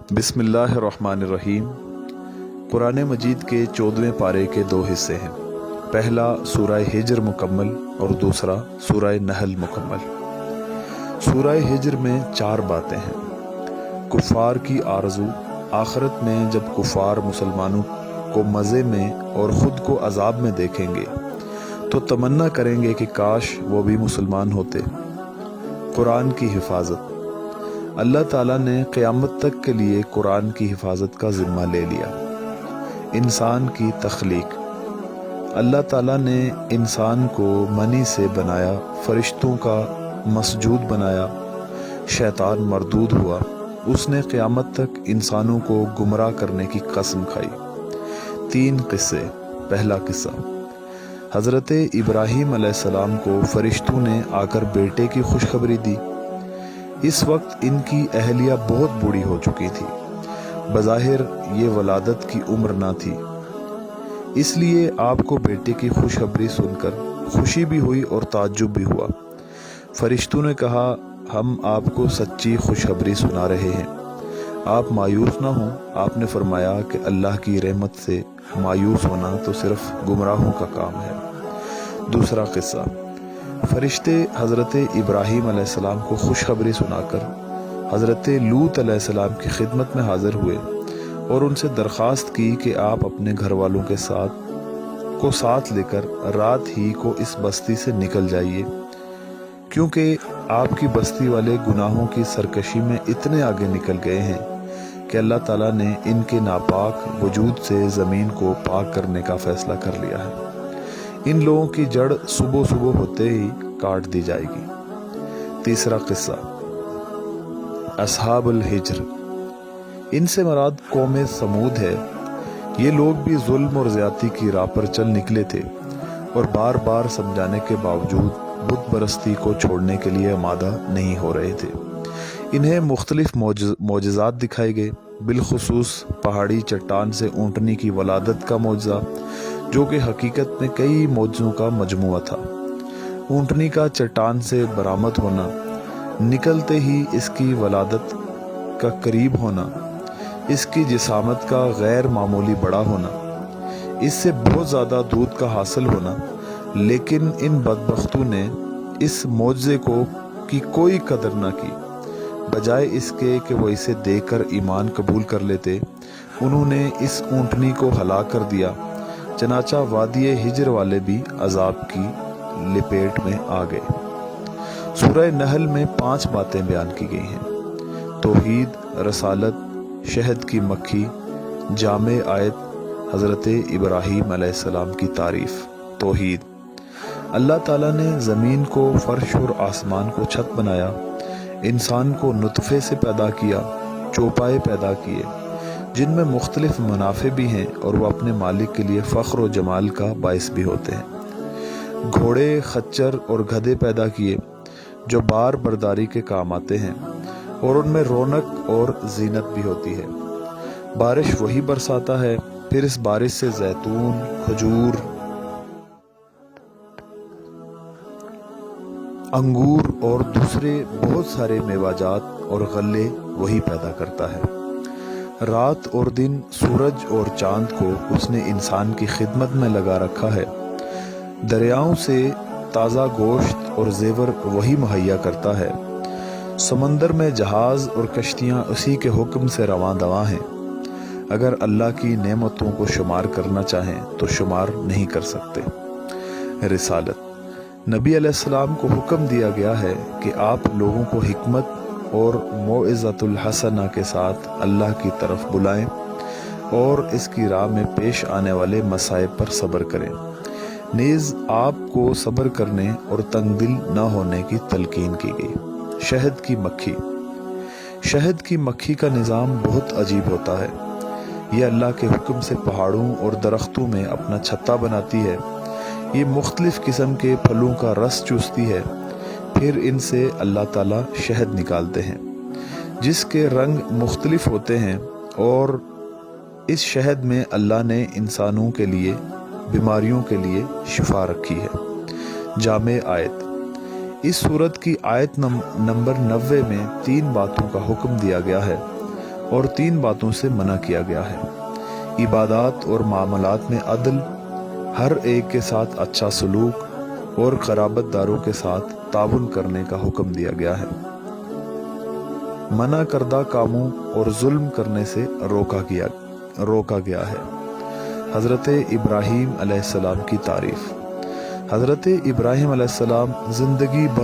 बिस्मिल्लाहिर्रहमानिर्रहीम। कुरान मजीद के 14वें पारे के दो हिस्से हैं। पहला सूरह हिज्र मुकम्मल और दूसरा सूरह नहल मुकम्मल। सूरह हिज्र में 4 बातें हैं। कुफ़ार की आरज़ू, आखिरत में जब कुफ़ार मुसलमानों को मज़े में और ख़ुद को अज़ाब में देखेंगे तो तमन्ना करेंगे कि काश वो भी मुसलमान होते। कुरान की हिफाजत, अल्लाह ताला ने क़यामत तक के लिए कुरान की हिफाजत का ज़िम्मा ले लिया। इंसान की तख्लीक, अल्लाह ताला ने इंसान को मनी से बनाया, फरिश्तों का मसजूद बनाया, शैतान मरदूद हुआ, उसने क़यामत तक इंसानों को गुमराह करने की कसम खाई। 3 किस्से। पहला किस्सा, हज़रत इब्राहीम अलैहिस्सलाम को फरिश्तों ने आकर बेटे की खुशखबरी दी। इस वक्त इनकी अहलिया बहुत बूढ़ी हो चुकी थी, बज़ाहिर ये वलादत की उम्र ना थी, इसलिए आपको बेटे की खुशखबरी सुनकर खुशी भी हुई और ताज्जुब भी हुआ। फरिश्तों ने कहा, हम आपको सच्ची खुशखबरी सुना रहे हैं, आप मायूस ना हों। आपने फरमाया कि अल्लाह की रहमत से मायूस होना तो सिर्फ गुमराहों का काम है। दूसरा किस्सा, फरिश्ते हज़रत इब्राहीम अलैहिस्सलाम को खुशखबरी सुनाकर हज़रत लूत अलैहिस्सलाम की खिदमत में हाजिर हुए और उनसे दरख्वास्त की कि आप अपने घर वालों के साथ लेकर रात ही को इस बस्ती से निकल जाइए, क्योंकि आपकी बस्ती वाले गुनाहों की सरकशी में इतने आगे निकल गए हैं कि अल्लाह ताला ने इनके नापाक वजूद से ज़मीन को पाक करने का फ़ैसला कर लिया है। इन लोगों की जड़ सुबह सुबह होते ही काट दी जाएगी। तीसरा किस्सा, अस्हाबुल हिज्र, इनसे मराद कौम समूद है। ये लोग भी जुल्म और ज़्यादती की राह पर चल निकले थे और बार बार समझाने के बावजूद बुत परस्ती को छोड़ने के लिए आमादा नहीं हो रहे थे। इन्हें मुख्तलिफ मोजज़ात दिखाए गए, बिलखुसूस पहाड़ी चट्टान से ऊँटनी की वलादत का मोजज़ा, जो कि हकीकत में कई मोजज़ों का मजमुआ था। ऊँटनी का चट्टान से बरामद होना, निकलते ही इसकी वलादत का करीब होना, इसकी जिसामत का गैर मामूली बड़ा होना, इससे बहुत ज़्यादा दूध का हासिल होना, लेकिन इन बदबख्तों ने इस मोजज़े की कोई कदर न की। बजाय इसके कि वो इसे देखकर ईमान कबूल कर लेते, उन्होंने इस ऊँटनी को हलाक कर दिया। चनाचा वादिये हिज्र वाले भी अजाब की लपेट में आ गए। सूरह नहल में 5 बातें बयान की गई हैं। तौहीद, रसालत, शहद की मक्खी, जामे आयत, हज़रत इब्राहीम अलैहिस्सलाम की तारीफ़। तौहीद, अल्लाह ताला ने ज़मीन को फर्श और आसमान को छत बनाया, इंसान को नुतफ़े से पैदा किया, चौपाए पैदा किए जिनमें मुख्तलिफ मुनाफे भी हैं और वह अपने मालिक के लिए फ़ख्र और जमाल का बाइस भी होते हैं। घोड़े, खच्चर और गधे पैदा किए जो बार बर्दारी के काम आते हैं और उनमें रौनक और जीनत भी होती है। बारिश वही बरसाता है, फिर इस बारिश से जैतून, खजूर, अंगूर और दूसरे बहुत सारे मेवाजात और गल्ले वही पैदा करता है। रात और दिन, सूरज और चांद को उसने इंसान की खिदमत में लगा रखा है। दरियाओं से ताज़ा गोश्त और जेवर वही मुहैया करता है। समंदर में जहाज़ और कश्तियाँ उसी के हुक्म से रवां दवां हैं। अगर अल्लाह की नेमतों को शुमार करना चाहें तो शुमार नहीं कर सकते। रिसालत, नबी अलैहिस्सलाम को हुक्म दिया गया है कि आप लोगों को हिकमत और मौइज़तुल हसना के साथ अल्लाह की तरफ बुलाएं और इसकी राह में पेश आने वाले मसाइब पर सब्र करें। नीज़ आपको सब्र करने और तंगदिल न होने की तलकीन की गई। शहद की मक्खी, शहद की मक्खी का निज़ाम बहुत अजीब होता है। यह अल्लाह के हुक्म से पहाड़ों और दरख्तों में अपना छत्ता बनाती है। ये मुख्तलिफ किस्म के फलों का रस चूसती है, फिर इनसे अल्लाह ताला शहद निकालते हैं जिसके रंग मुख्तलिफ होते हैं, और इस शहद में अल्लाह ने इंसानों के लिए बीमारियों के लिए शिफा रखी है। जामे आयत, इस सूरत की आयत नंबर 90 में 3 बातों का हुक्म दिया गया है। اور 3 باتوں سے منع کیا گیا ہے۔ عبادات اور معاملات میں عدل، ہر ایک کے ساتھ اچھا سلوک اور قرابت داروں کے ساتھ تعاون کرنے کا حکم دیا گیا ہے۔ منع کردہ کاموں اور ظلم کرنے سے روکا گیا ہے۔ حضرت ابراہیم علیہ السلام کی تعریف۔ حضرت ابراہیم علیہ السلام زندگی بھر